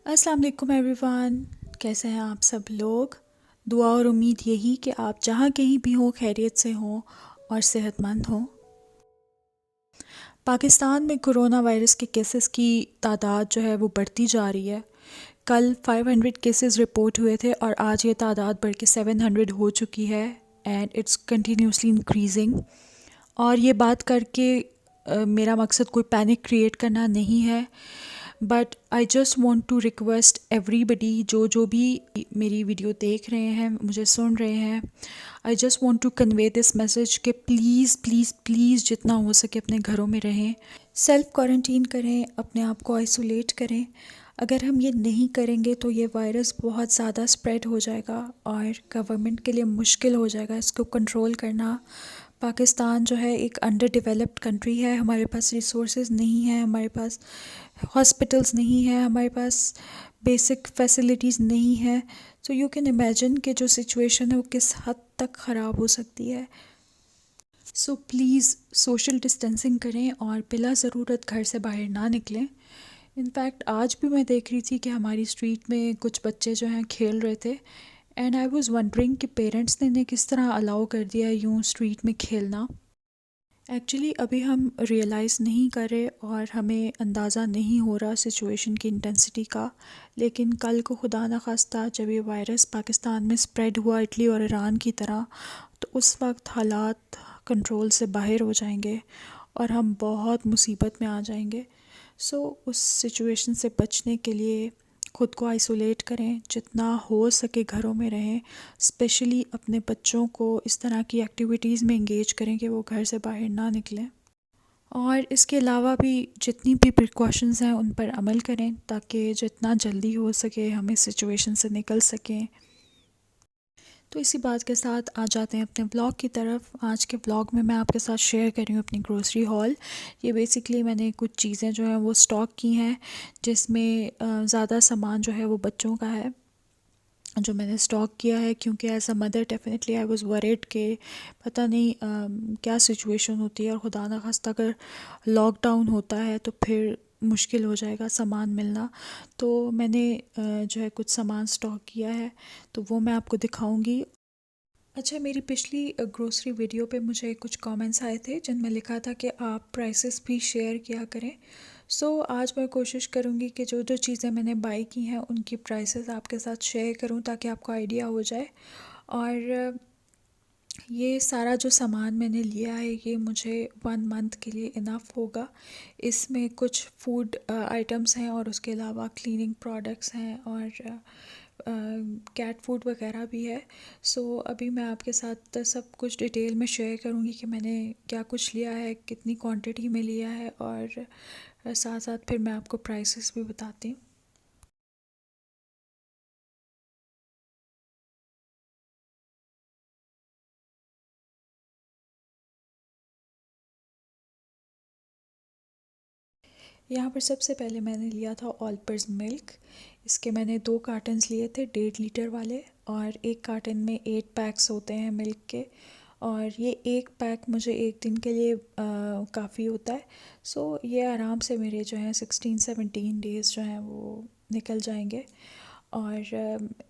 अस्सलाम वालेकुम एवरीवन। कैसे हैं आप सब लोग। दुआ और उम्मीद यही कि आप जहाँ कहीं भी हों खैरियत से हों और सेहतमंद हों। पाकिस्तान में कोरोना वायरस के केसेस की तादाद जो है वो बढ़ती जा रही है। कल 500 केसेस रिपोर्ट हुए थे और आज ये तादाद बढ़ के 700 हो चुकी है एंड इट्स कंटिन्यूसली इंक्रीजिंग। और ये बात करके मेरा मकसद कोई पैनिक क्रिएट करना नहीं है, but I just want to request everybody जो भी मेरी वीडियो देख रहे हैं, मुझे सुन रहे हैं, I just want to convey this message कि प्लीज़ प्लीज़ प्लीज़ जितना हो सके अपने घरों में रहें, सेल्फ़ क्वारंटीन करें, अपने आप को आइसोलेट करें। अगर हम ये नहीं करेंगे तो ये वायरस बहुत ज़्यादा स्प्रेड हो जाएगा और गवर्नमेंट के लिए मुश्किल हो जाएगा इसको कंट्रोल करना। पाकिस्तान जो है एक अंडर डेवलप्ड कंट्री है, हमारे पास रिसोर्सेज नहीं है, हमारे पास हॉस्पिटल्स नहीं है, हमारे पास बेसिक फैसिलिटीज़ नहीं है। सो यू कैन इमेजिन कि जो सिचुएशन है वो किस हद तक ख़राब हो सकती है। सो प्लीज़ सोशल डिस्टेंसिंग करें और बिला ज़रूरत घर से बाहर ना निकलें। इनफैक्ट आज भी मैं देख रही थी कि हमारी स्ट्रीट में कुछ बच्चे जो हैं खेल रहे थे एंड आई वाज वंडरिंग कि पेरेंट्स ने इन्हें किस तरह अलाउ कर दिया यूँ स्ट्रीट में खेलना। एक्चुअली अभी हम रियलाइज़ नहीं कर रहे और हमें अंदाज़ा नहीं हो रहा सिचुएशन की इंटेंसिटी का, लेकिन कल को खुदा न खास्ता जब ये वायरस पाकिस्तान में स्प्रेड हुआ इटली और ईरान की तरह, तो उस वक्त हालात कंट्रोल से बाहर हो जाएंगे और हम बहुत मुसीबत में आ जाएंगे। सो उस सिचुएशन से बचने के लिए ख़ुद को आइसोलेट करें, जितना हो सके घरों में रहें। स्पेशली अपने बच्चों को इस तरह की एक्टिविटीज़ में इंगेज करें कि वो घर से बाहर ना निकलें। और इसके अलावा भी जितनी भी प्रिकॉशंस हैं उन पर अमल करें ताकि जितना जल्दी हो सके हम इस सिचुएशन से निकल सकें। तो इसी बात के साथ आ जाते हैं अपने ब्लॉग की तरफ। आज के ब्लॉग में मैं आपके साथ शेयर कर रही हूँ अपनी ग्रोसरी हॉल। ये बेसिकली मैंने कुछ चीज़ें जो हैं वो स्टॉक की हैं, जिसमें ज़्यादा सामान जो है वो बच्चों का है जो मैंने स्टॉक किया है, क्योंकि as a mother definitely I was worried के पता नहीं क्या सिचुएशन होती है और खुदा ना खास्ता अगर लॉकडाउन होता है तो फिर मुश्किल हो जाएगा सामान मिलना। तो मैंने जो है कुछ सामान स्टॉक किया है, तो वो मैं आपको दिखाऊंगी। अच्छा, मेरी पिछली ग्रोसरी वीडियो पे मुझे कुछ कमेंट्स आए थे जिनमें लिखा था कि आप प्राइसेस भी शेयर किया करें। आज मैं कोशिश करूँगी कि जो जो चीज़ें मैंने बाई की हैं उनकी प्राइसेस आपके साथ शेयर करूँ ताकि आपको आइडिया हो जाए। और ये सारा जो सामान मैंने लिया है ये मुझे 1 मंथ के लिए इनफ होगा। इसमें कुछ फूड आइटम्स हैं और उसके अलावा क्लीनिंग प्रोडक्ट्स हैं और कैट फूड वगैरह भी है। अभी मैं आपके साथ सब कुछ डिटेल में शेयर करूँगी कि मैंने क्या कुछ लिया है, कितनी क्वांटिटी में लिया है, और साथ साथ फिर मैं आपको प्राइसेस भी बताती हूँ। यहाँ पर सबसे पहले मैंने लिया था ऑलपर्स मिल्क। इसके मैंने 2 कार्टन्स लिए थे 1.5 लीटर वाले, और एक कार्टन में 8 पैक्स होते हैं मिल्क के, और ये एक पैक मुझे एक दिन के लिए काफ़ी होता है। ये आराम से मेरे जो हैं 16-17 डेज़ जो हैं वो निकल जाएंगे। और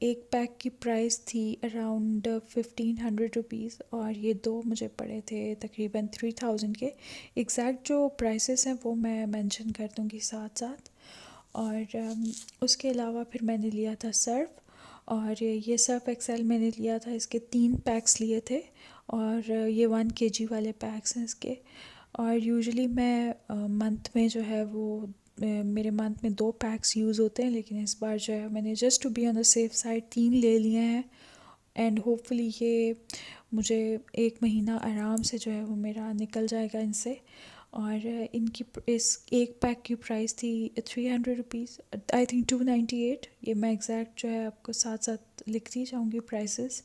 एक पैक की प्राइस थी अराउंड 1500 रुपीज़, और ये दो मुझे पड़े थे तकरीबन 3000 के। एग्जैक्ट जो प्राइसेस हैं वो मैं मेंशन कर दूँगी साथ साथ। और उसके अलावा फिर मैंने लिया था सर्फ़, और ये सर्फ़ एक्सेल मैंने लिया था, इसके 3 पैक्स लिए थे, और ये 1 kg वाले पैक्स हैं इसके। और यूजुअली मैं मंथ में जो है वो मेरे मंथ में 2 पैक्स यूज़ होते हैं, लेकिन इस बार जो है मैंने just to be on the safe side 3 ले लिए हैं। एंड होपफुली ये मुझे 1 महीना आराम से जो है वो मेरा निकल जाएगा इनसे। और इनकी इस एक पैक की प्राइस थी 300 रुपीज़, आई थिंक 298। ये मैं एग्जैक्ट जो है आपको साथ साथ लिखती जाऊँगी प्राइसेस।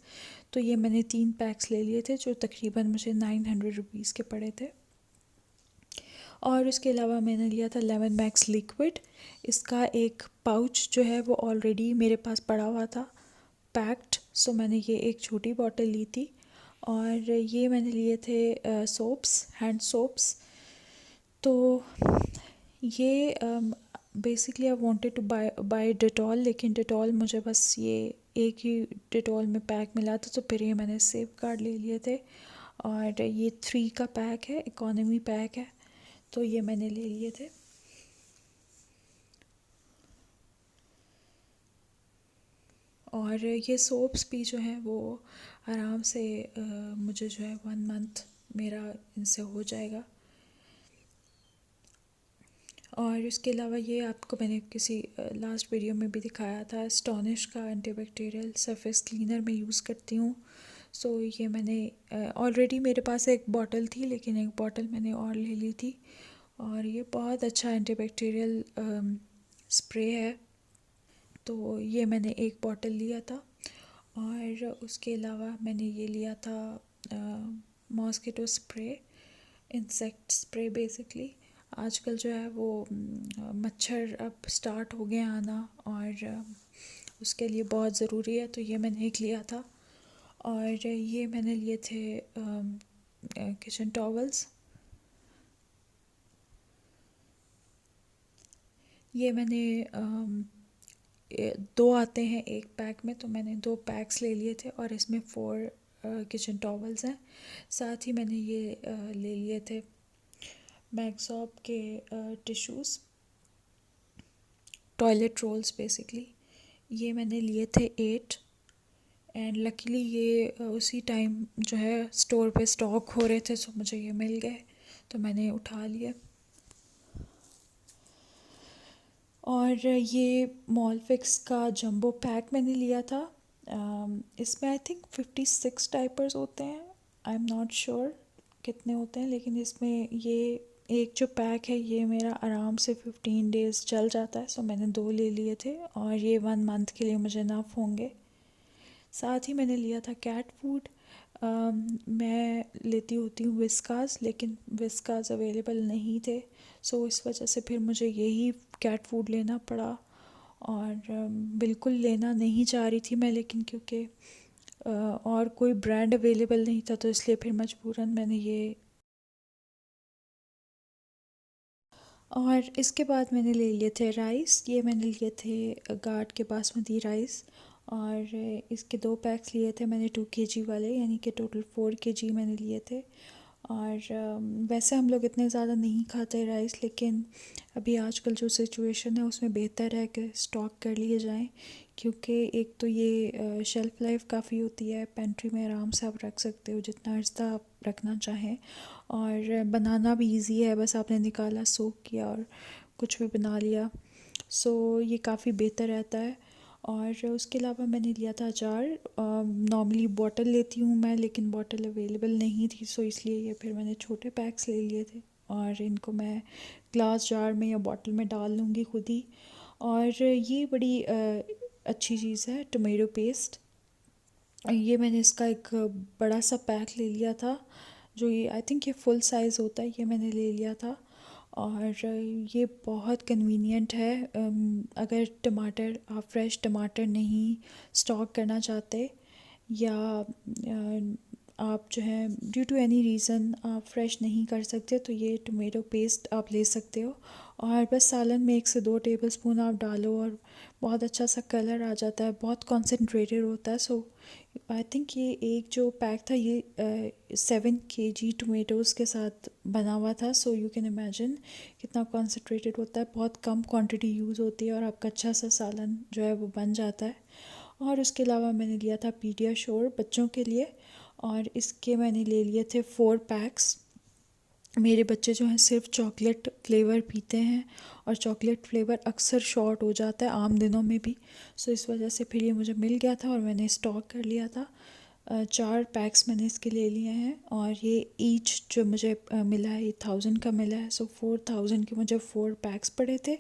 तो ये मैंने 3 पैक्स ले लिए थे जो तकरीबन मुझे 900 रुपीज़ के पड़े थे। और उसके अलावा मैंने लिया था लेमन मैक्स लिक्विड। इसका एक पाउच जो है वो ऑलरेडी मेरे पास पड़ा हुआ था पैक्ड, मैंने ये एक छोटी बॉटल ली थी। और ये मैंने लिए थे सोप्स, हैंड सोप्स। तो ये basically I wanted to buy Dettol, लेकिन डेटॉल मुझे बस ये एक ही डेटॉल में पैक मिला था, तो फिर ये मैंने सेफ गार्ड ले लिए थे। और ये 3 का पैक है, इकोनॉमी पैक है, तो ये मैंने ले लिए थे। और ये सोप्स भी जो हैं वो आराम से मुझे जो है 1 मंथ मेरा इनसे हो जाएगा। और इसके अलावा ये आपको मैंने किसी लास्ट वीडियो में भी दिखाया था, एस्टोनिश का एंटीबैक्टीरियल सरफेस क्लीनर मैं यूज़ करती हूँ। सो ये मैंने ऑलरेडी मेरे पास एक बॉटल थी, लेकिन एक बॉटल मैंने और ले ली थी। और ये बहुत अच्छा एंटीबैक्टीरियल स्प्रे है, तो ये मैंने एक बॉटल लिया था। और उसके अलावा मैंने ये लिया था mosquito spray, insect spray basically. आजकल जो है वो मच्छर अब स्टार्ट हो गए आना, और उसके लिए बहुत ज़रूरी है, तो ये मैंने एक लिया था। और ये मैंने लिए थे किचन टॉवल्स। ये मैंने 2 आते हैं एक पैक में, तो मैंने 2 पैक्स ले लिए थे, और इसमें 4 किचन टॉवल्स हैं। साथ ही मैंने ये ले लिए थे मैक्सॉप के टिश्यूज़, टॉयलेट रोल्स बेसिकली। ये मैंने लिए थे 8, एंड लकीली ये उसी टाइम जो है स्टोर पे स्टॉक हो रहे थे, तो मुझे ये मिल गए, तो मैंने उठा लिए। और ये मॉलफिक्स का जंबो पैक मैंने लिया था। इसमें आई थिंक 56 डायपर्स होते हैं, आई एम नॉट श्योर कितने होते हैं, लेकिन इसमें ये एक जो पैक है ये मेरा आराम से 15 डेज़ चल जाता है। सो मैंने 2 ले लिए थे, और ये 1 मंथ के लिए मुझे इनफ होंगे। साथ ही मैंने लिया था कैट फूड। मैं लेती होती हूँ विस्कास, लेकिन विस्कास अवेलेबल नहीं थे, सो इस वजह से फिर मुझे यही कैट फूड लेना पड़ा। और बिल्कुल लेना नहीं चाह रही थी मैं, लेकिन क्योंकि और कोई ब्रांड अवेलेबल नहीं था, तो इसलिए फिर मजबूरन मैंने ये। और इसके बाद मैंने ले लिए थे राइस। ये मैंने लिए थे गार्ड के बासमती राइस, और इसके 2 पैक्स लिए थे मैंने 2 केजी वाले, यानी कि टोटल 4 केजी मैंने लिए थे। और वैसे हम लोग इतने ज़्यादा नहीं खाते राइस, लेकिन अभी आजकल जो सिचुएशन है उसमें बेहतर है कि स्टॉक कर लिए जाएं, क्योंकि एक तो ये शेल्फ़ लाइफ काफ़ी होती है, पेंट्री में आराम से आप रख सकते हो जितना अर्सा आप रखना चाहें, और बनाना भी इजी है, बस आपने निकाला, सोक किया और कुछ भी बना लिया। सो ये काफ़ी बेहतर रहता है। और उसके अलावा मैंने लिया था अचार। नॉर्मली बॉटल लेती हूँ मैं, लेकिन बॉटल अवेलेबल नहीं थी, सो इसलिए ये फिर मैंने छोटे पैक्स ले लिए थे, और इनको मैं ग्लास जार में या बॉटल में डाल लूँगी खुद ही। और ये बड़ी अच्छी चीज़ है टोमेटो पेस्ट। ये मैंने इसका एक बड़ा सा पैक ले लिया था, जो ये आई थिंक ये फुल साइज़ होता है, ये मैंने ले लिया था। और ये बहुत कन्वीनियंट है। अगर टमाटर आप फ्रेश टमाटर नहीं स्टॉक करना चाहते, या आप जो है ड्यू टू एनी रीज़न आप फ्रेश नहीं कर सकते, तो ये टोमेटो पेस्ट आप ले सकते हो, और बस सालन में 1 से 2 टेबलस्पून आप डालो, और बहुत अच्छा सा कलर आ जाता है, बहुत कॉन्सेंट्रेटेड होता है। सो आई थिंक ये एक जो पैक था ये 7 केजी टोमेटोज़ के साथ बना हुआ था। सो यू कैन इमेजिन कितना कॉन्सेंट्रेटेड होता है, बहुत कम क्वांटिटी यूज़ होती है, और आपका अच्छा सा सालन जो है वो बन जाता है। और उसके अलावा मैंने लिया था पीडियाश्योर बच्चों के लिए, और इसके मैंने ले लिए थे 4 पैक्स। मेरे बच्चे जो हैं सिर्फ चॉकलेट फ्लेवर पीते हैं, और चॉकलेट फ्लेवर अक्सर शॉर्ट हो जाता है आम दिनों में भी, सो इस वजह से फिर ये मुझे मिल गया था और मैंने स्टॉक कर लिया था। 4 पैक्स मैंने इसके ले लिए हैं, और ये ईच जो मुझे मिला है ये 1000 का मिला है, सो 4000 के मुझे 4 पैक्स पड़े थे।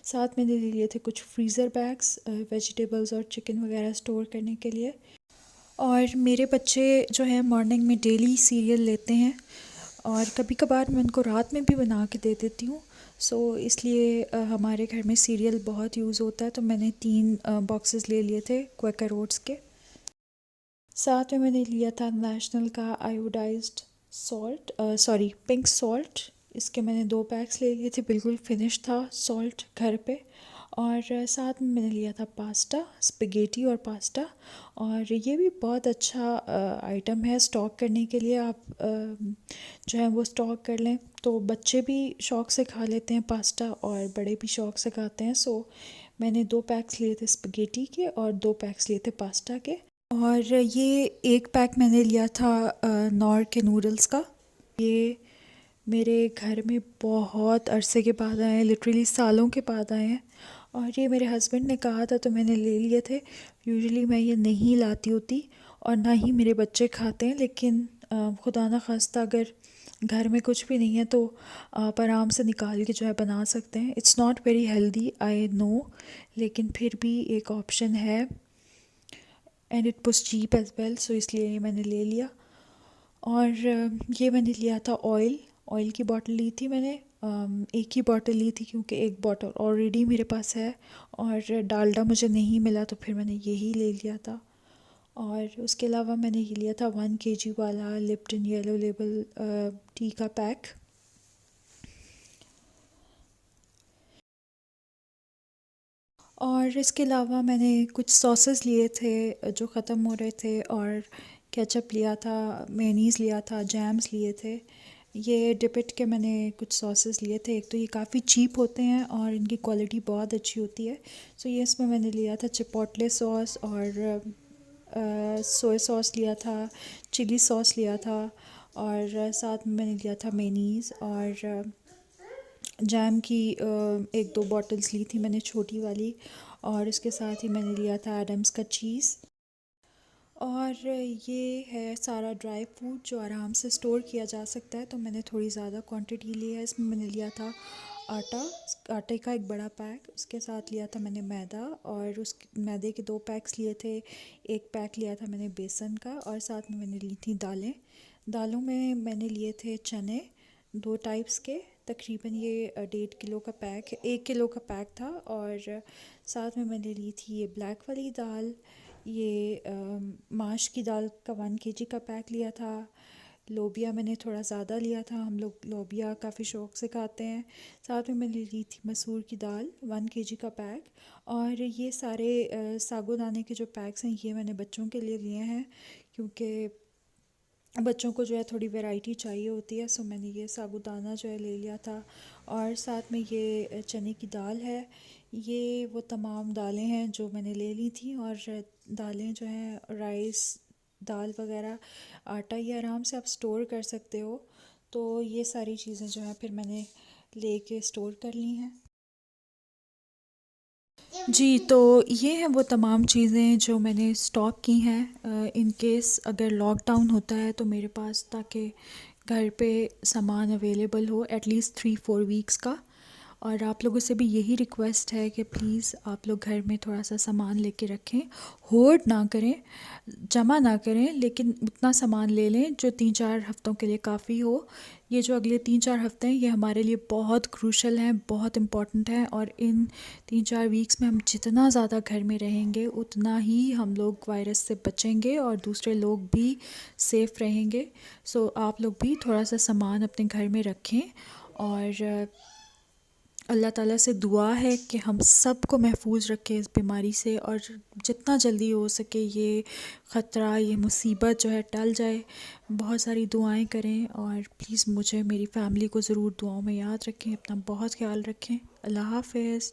साथ मैंने ले लिए थे कुछ फ्रीज़र बैग्स वेजिटेबल्स और चिकन वगैरह स्टोर करने के लिए। और मेरे बच्चे जो हैं मॉर्निंग में डेली सीरियल लेते हैं, और कभी कभार मैं उनको रात में भी बना के दे देती हूँ। सो इसलिए हमारे घर में सीरियल बहुत यूज़ होता है, तो मैंने 3 बॉक्सेस ले लिए थे क्वेकर ओट्स के। साथ में मैंने लिया था नेशनल का iodised salt, sorry pink salt, इसके मैंने 2 पैक्स ले लिए थे, बिल्कुल फिनिश था सॉल्ट घर पे। और साथ में मैंने लिया था पास्ता, स्पेगेटी और पास्ता। और ये भी बहुत अच्छा आइटम है स्टॉक करने के लिए। आप जो है वो स्टॉक कर लें तो बच्चे भी शौक़ से खा लेते हैं पास्ता और बड़े भी शौक़ से खाते हैं। सो मैंने 2 पैक्स लिए थे स्पेगेटी के और 2 पैक्स लिए थे पास्ता के। और ये एक पैक मैंने लिया था नॉर के नूडल्स का। ये मेरे घर में बहुत अरसे के बाद आए हैं, लिटरली सालों के बाद आए हैं। और ये मेरे हस्बैंड ने कहा था तो मैंने ले लिए थे। यूजुअली मैं ये नहीं लाती होती और ना ही मेरे बच्चे खाते हैं, लेकिन खुदा ना खास्ता अगर घर में कुछ भी नहीं है तो आप आराम से निकाल के जो है बना सकते हैं। It's not very healthy I know, लेकिन फिर भी एक ऑप्शन है and it was cheap as well, so इसलिए ये मैंने ले लिया। और ये मैंने लिया था ऑयल की बॉटल ली थी मैंने। एक ही बॉटल ली थी क्योंकि एक बॉटल ऑलरेडी मेरे पास है और डालडा मुझे नहीं मिला तो फिर मैंने यही ले लिया था। और उसके अलावा मैंने ये लिया था 1 kg वाला लिप्टन येलो लेबल टी का पैक। और इसके अलावा मैंने कुछ सॉसेस लिए थे जो ख़त्म हो रहे थे, और केचप लिया था, मेयोनीज़ लिया था, जैम्स लिए थे। ये डिपिट के मैंने कुछ सॉसेस लिए थे। एक तो ये काफ़ी चीप होते हैं और इनकी क्वालिटी बहुत अच्छी होती है। सो ये इसमें मैंने लिया था चिपोटले सॉस और सोया सॉस लिया था, चिली सॉस लिया था, और साथ में मैंने लिया था मेयोनीज़ और जैम की 1-2 बॉटल्स ली थी मैंने छोटी वाली। और इसके साथ ही मैंने लिया था एडम्स का चीज़। और ये है सारा ड्राई फ्रूट जो आराम से स्टोर किया जा सकता है, तो मैंने थोड़ी ज़्यादा क्वांटिटी ली है। इसमें मैंने लिया था आटे का एक बड़ा पैक, उसके साथ लिया था मैंने मैदा और उस मैदे के 2 पैक्स लिए थे। एक पैक लिया था मैंने बेसन का और साथ में मैंने ली थी दालें। दालों में मैंने लिए थे चने 2 टाइप्स के, तकरीबन ये 1.5 किलो का पैक, 1 किलो का पैक था। और साथ में मैंने ली थी ये ब्लैक वाली दाल, ये माश की दाल का 1 kg का पैक लिया था। लोबिया मैंने थोड़ा ज़्यादा लिया था, हम लोग लोबिया काफ़ी शौक़ से खाते हैं। साथ में मैंने ली थी मसूर की दाल 1 kg का पैक। और ये सारे साबूदाने के जो पैक्स हैं ये मैंने बच्चों के लिए लिए हैं क्योंकि बच्चों को जो है थोड़ी वैरायटी चाहिए होती है। सो मैंने ये साबूदाना जो है ले लिया था। और साथ में ये चने की दाल है। ये वो तमाम दालें हैं जो मैंने ले ली थी। और दालें जो हैं राइस दाल वगैरह आटा ये आराम से आप स्टोर कर सकते हो। तो ये सारी चीज़ें जो हैं फिर मैंने लेके स्टोर कर ली हैं। जी, तो ये हैं वो तमाम चीज़ें जो मैंने स्टॉक की हैं इन केस अगर लॉकडाउन होता है तो मेरे पास, ताकि घर पे सामान अवेलेबल हो एटलीस्ट 3-4 वीक्स का। और आप लोगों से भी यही रिक्वेस्ट है कि प्लीज़ आप लोग घर में थोड़ा सा सामान लेके रखें, होर्ड ना करें, जमा ना करें, लेकिन उतना सामान ले लें जो 3-4 हफ़्तों के लिए काफ़ी हो। ये जो अगले 3-4 हफ़्ते हैं ये हमारे लिए बहुत क्रूशल हैं, बहुत इम्पॉर्टेंट हैं। और इन 3-4 वीक्स में हम जितना ज़्यादा घर में रहेंगे उतना ही हम लोग वायरस से बचेंगे और दूसरे लोग भी सेफ़ रहेंगे। सो आप लोग भी थोड़ा सा सामान अपने घर में रखें। और अल्लाह ताला से दुआ है कि हम सब को महफूज रखे इस बीमारी से और जितना जल्दी हो सके ये ख़तरा, ये मुसीबत जो है टल जाए। बहुत सारी दुआएं करें और प्लीज़ मुझे, मेरी फ़ैमिली को ज़रूर दुआओं में याद रखें। अपना बहुत ख्याल रखें। अल्लाह हाफ़िज़।